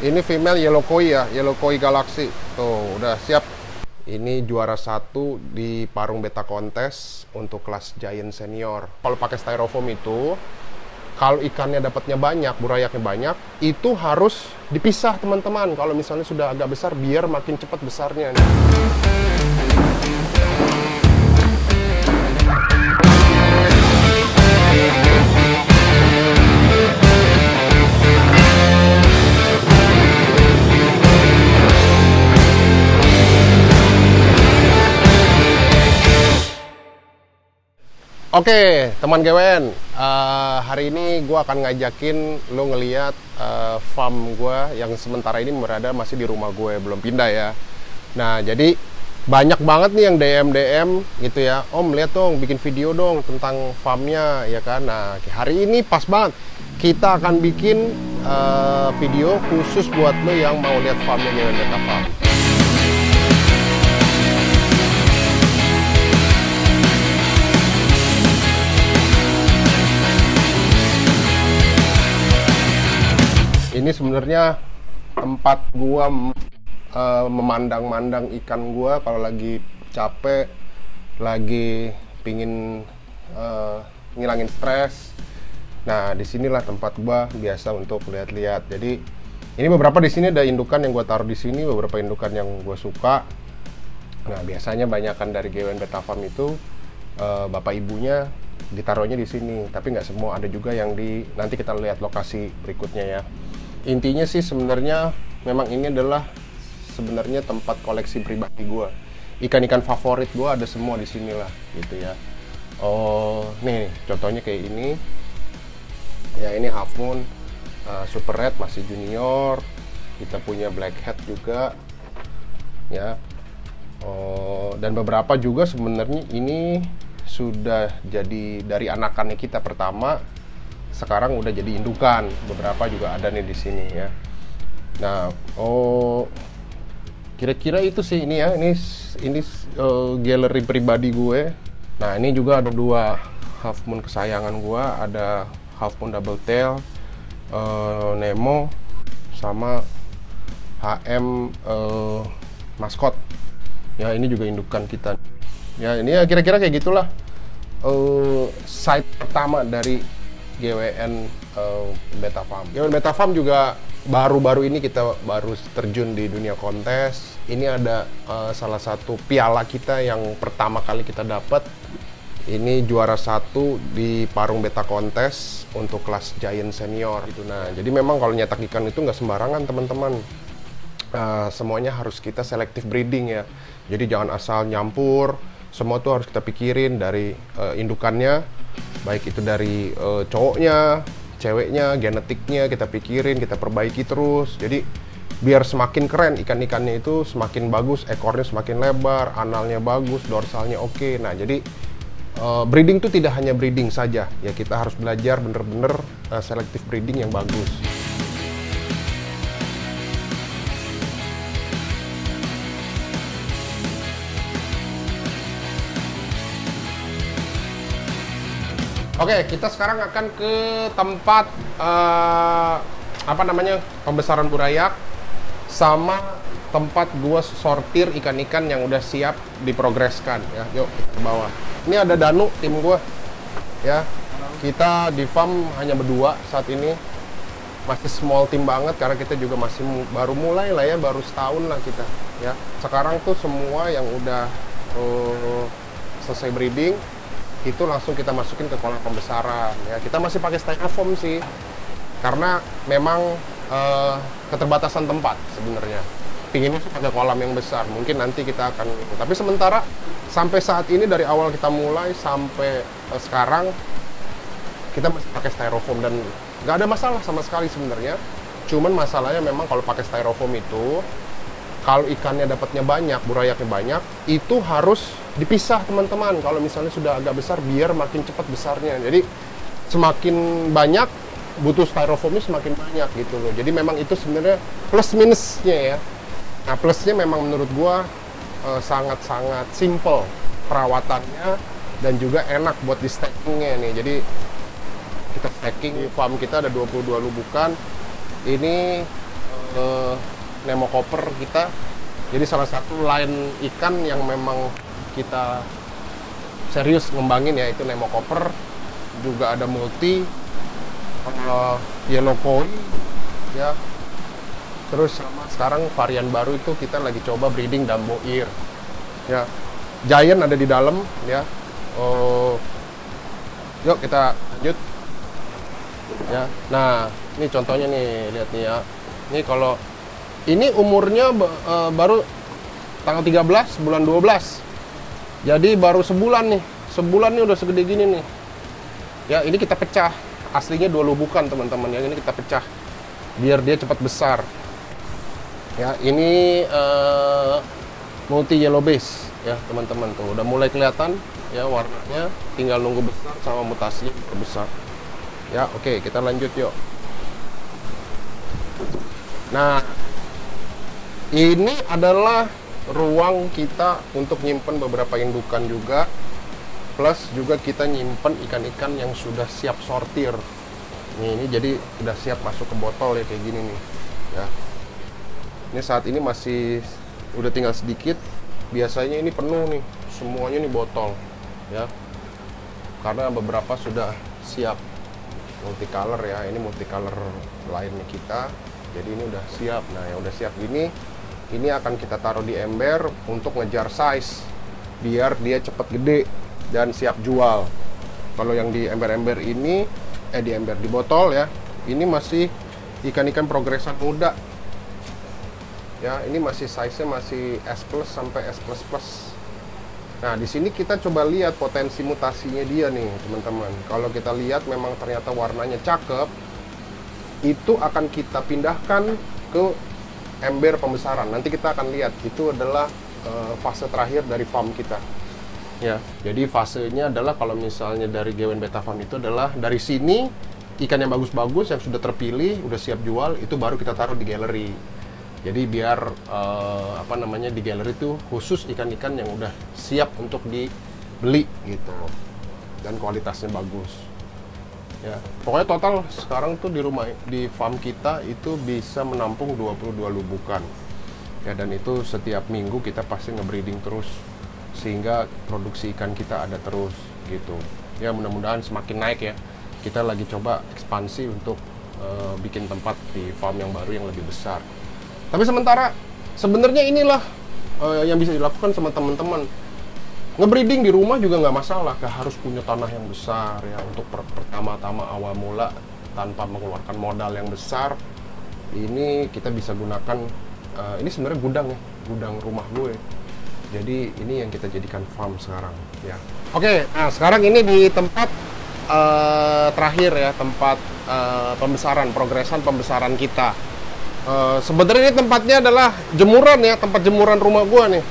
Ini female yellow koi ya, yellow koi galaxy. Tuh, udah siap. Ini juara 1 di Parung Beta Kontes untuk kelas giant senior. Kalau pakai styrofoam itu, kalau ikannya dapatnya banyak, burayaknya banyak, itu harus dipisah teman-teman. Kalau misalnya sudah agak besar, biar makin cepat besarnya. Oke, teman GWN, hari ini gue akan ngajakin lo ngeliat farm gue yang sementara ini berada masih di rumah gue, belum pindah ya. Nah, jadi banyak banget nih yang DM gitu ya, Om lihat dong, bikin video dong tentang farmnya ya kan. Nah, hari ini pas banget, kita akan bikin video khusus buat lo yang mau lihat farmnya GWN Beta Farm. Ini sebenarnya tempat gua memandang-mandang ikan gua kalau lagi capek, lagi pingin ngilangin stres. Nah, disinilah tempat gua biasa untuk lihat-lihat. Jadi ini beberapa di sini ada indukan yang gua taruh di sini, beberapa indukan yang gua suka. Nah, biasanya banyakan dari GWN Beta Farm itu bapak ibunya ditaruhnya di sini, tapi nggak semua, ada juga yang nanti kita lihat lokasi berikutnya ya. Intinya sih sebenarnya memang ini adalah sebenarnya tempat koleksi pribadi gue. Ikan-ikan favorit gue ada semua di sini lah gitu ya. Oh, nih contohnya kayak ini. Ya ini half moon, super red masih junior. Kita punya blackhead juga. Ya. Oh, dan beberapa juga sebenarnya ini sudah jadi dari anakannya kita pertama. Sekarang udah jadi indukan, beberapa juga ada nih di sini ya. Nah, kira-kira itu sih ini ya, ini galeri pribadi gue. Nah, ini juga ada 2 half moon kesayangan gue, ada half moon double tail, Nemo, sama HM maskot. Ya, ini juga indukan kita. Ya, ini ya kira-kira kayak gitulah. Site pertama dari GWN Beta Farm. GWN Beta Farm juga baru-baru ini kita baru terjun di dunia kontes. Ini ada salah satu piala kita yang pertama kali kita dapat. Ini juara 1 di Parung Beta Kontes untuk kelas giant senior gitu. Nah, jadi memang kalau nyetak ikan itu nggak sembarangan teman-teman. Semuanya harus kita selective breeding ya. Jadi jangan asal nyampur. Semua tuh harus kita pikirin dari indukannya, baik itu dari cowoknya, ceweknya, genetiknya kita pikirin, kita perbaiki terus. Jadi biar semakin keren ikan-ikannya itu, semakin bagus, ekornya semakin lebar, analnya bagus, dorsalnya oke. Nah, jadi breeding itu tidak hanya breeding saja ya, kita harus belajar bener-bener selective breeding yang bagus. Oke, kita sekarang akan ke tempat pembesaran burayak sama tempat gua sortir ikan-ikan yang udah siap diprogreskan ya. Yuk kita ke bawah. Ini ada Danu, tim gua ya. Kita di farm hanya berdua saat ini, masih small team banget karena kita juga masih baru mulai lah ya, baru setahun lah kita ya. Sekarang tuh semua yang udah selesai breeding itu langsung kita masukin ke kolam pembesaran ya. Kita masih pakai styrofoam sih karena memang keterbatasan tempat sebenarnya. Pinginnya sih pakai kolam yang besar, mungkin nanti kita akan, tapi sementara sampai saat ini dari awal kita mulai sampai sekarang kita masih pakai styrofoam dan nggak ada masalah sama sekali sebenarnya. Cuman masalahnya memang kalau pakai styrofoam itu, kalau ikannya dapatnya banyak, burayaknya banyak, itu harus dipisah teman-teman. Kalau misalnya sudah agak besar, biar makin cepat besarnya. Jadi semakin banyak, butuh styrofoamnya semakin banyak gitu loh. Jadi memang itu sebenarnya plus minusnya ya. Nah, plusnya memang menurut gua sangat-sangat simple perawatannya dan juga enak buat di stackingnya nih. Jadi kita stacking, di farm kita ada 22 lubukan. Ini Nemo Copper kita. Jadi salah satu line ikan yang memang kita serius ngembangin ya itu Nemo Copper. Juga ada multi yellow koi ya. Terus sama sekarang varian baru itu kita lagi coba breeding Dumbo Ear ya. Giant ada di dalam ya. Yuk kita lanjut ya. Nah ini contohnya nih, lihat nih ya. Ini kalau ini umurnya baru tanggal 13 bulan 12. Jadi baru sebulan nih. Sebulan nih udah segede gini nih. Ya, ini kita pecah. Aslinya 2 lubukan, teman-teman. Yang ini kita pecah biar dia cepat besar. Ya, ini multi yellow base ya, teman-teman tuh. Udah mulai kelihatan ya warnanya, tinggal nunggu besar sama mutasinya besar. Ya, oke, kita lanjut yuk. Nah, ini adalah ruang kita untuk nyimpen beberapa indukan juga, plus juga kita nyimpen ikan-ikan yang sudah siap sortir. Ini jadi udah siap masuk ke botol ya, kayak gini nih ya. Ini saat ini masih udah tinggal sedikit. Biasanya ini penuh nih, semuanya nih botol ya, karena beberapa sudah siap multicolor ya. Ini multicolor lainnya kita, jadi ini udah siap. Nah, yang udah siap ini akan kita taruh di ember untuk ngejar size biar dia cepat gede dan siap jual. Kalau yang di ember-ember ini di botol ya, ini masih ikan-ikan progresan muda ya. Ini masih size-nya masih S+ sampai S++. Nah, di sini kita coba lihat potensi mutasinya dia nih, teman-teman. Kalau kita lihat memang ternyata warnanya cakep, itu akan kita pindahkan ke ember pembesaran. Nanti kita akan lihat itu adalah fase terakhir dari farm kita. Ya, jadi fasenya adalah kalau misalnya dari GWN Beta Farm itu adalah dari sini ikan yang bagus-bagus yang sudah terpilih, udah siap jual, itu baru kita taruh di galeri. Jadi biar di galeri itu khusus ikan-ikan yang udah siap untuk dibeli gitu dan kualitasnya bagus. Ya, pokoknya total sekarang tuh di farm kita itu bisa menampung 22 lubukan. Ya, dan itu setiap minggu kita pasti nge-breeding terus sehingga produksi ikan kita ada terus gitu. Ya, mudah-mudahan semakin naik ya. Kita lagi coba ekspansi untuk bikin tempat di farm yang baru yang lebih besar. Tapi sementara sebenarnya inilah yang bisa dilakukan sama teman-teman. Ngebreeding di rumah juga nggak masalah, nggak harus punya tanah yang besar ya untuk pertama-tama awal mula tanpa mengeluarkan modal yang besar. Ini kita bisa gunakan, ini sebenarnya gudang ya, gudang rumah gue. Jadi ini yang kita jadikan farm sekarang ya. Oke, nah sekarang ini di tempat terakhir ya, tempat progresan pembesaran kita. Sebenarnya ini tempatnya adalah jemuran ya, tempat jemuran rumah gua nih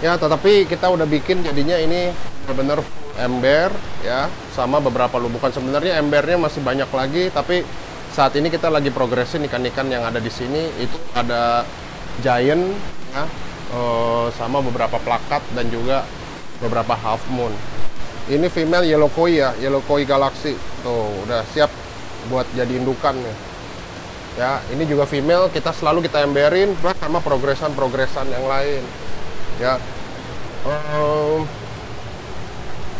ya, tetapi kita udah bikin jadinya ini benar-benar ember ya, sama beberapa lubukan. Sebenarnya embernya masih banyak lagi, tapi saat ini kita lagi progresin ikan-ikan yang ada di sini. Itu ada giant ya, sama beberapa plakat dan juga beberapa half moon. Ini female yellow koi ya, yellow koi galaxy tuh udah siap buat jadi indukan ya. Ini juga female, kita selalu kita emberin plus sama progresan yang lain ya.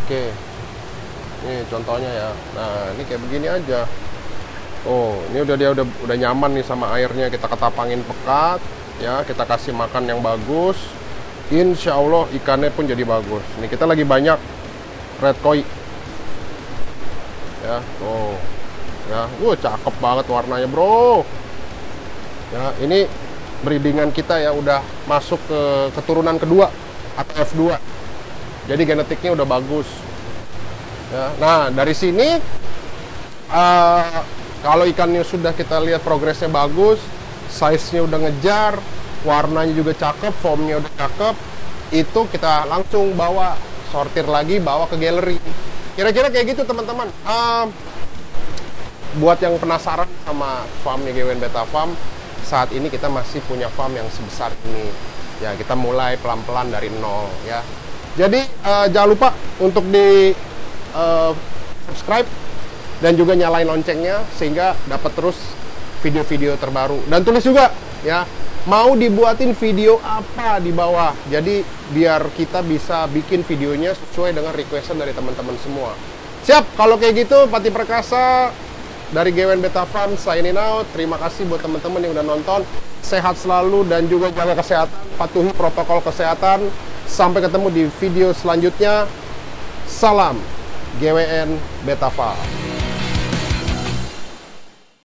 Oke. Ini contohnya ya. Nah, ini kayak begini aja. Oh, ini dia udah nyaman nih sama airnya. Kita ketapangin pekat ya, kita kasih makan yang bagus. Insya Allah ikannya pun jadi bagus. Ini kita lagi banyak red koi ya. Oh ya, cakep banget warnanya bro ya. Ini breedingan kita ya udah masuk ke keturunan kedua atau F2, jadi genetiknya udah bagus ya. Nah, dari sini kalau ikannya sudah kita lihat progresnya bagus, size-nya udah ngejar, warnanya juga cakep, formnya udah cakep, itu kita langsung bawa sortir lagi, bawa ke galeri. Kira-kira kayak gitu teman-teman. Buat yang penasaran sama farmnya GWN Beta Farm, saat ini kita masih punya farm yang sebesar ini ya. Kita mulai pelan-pelan dari nol ya. Jadi jangan lupa untuk di subscribe dan juga nyalain loncengnya sehingga dapat terus video-video terbaru. Dan tulis juga ya mau dibuatin video apa di bawah. Jadi biar kita bisa bikin videonya sesuai dengan requestan dari teman-teman semua. Siap, kalau kayak gitu Pati Perkasa dari GWN Beta Farm signing out. Terima kasih buat teman-teman yang udah nonton. Sehat selalu dan juga jaga kesehatan, patuhi protokol kesehatan. Sampai ketemu di video selanjutnya. Salam GWN Beta Farm.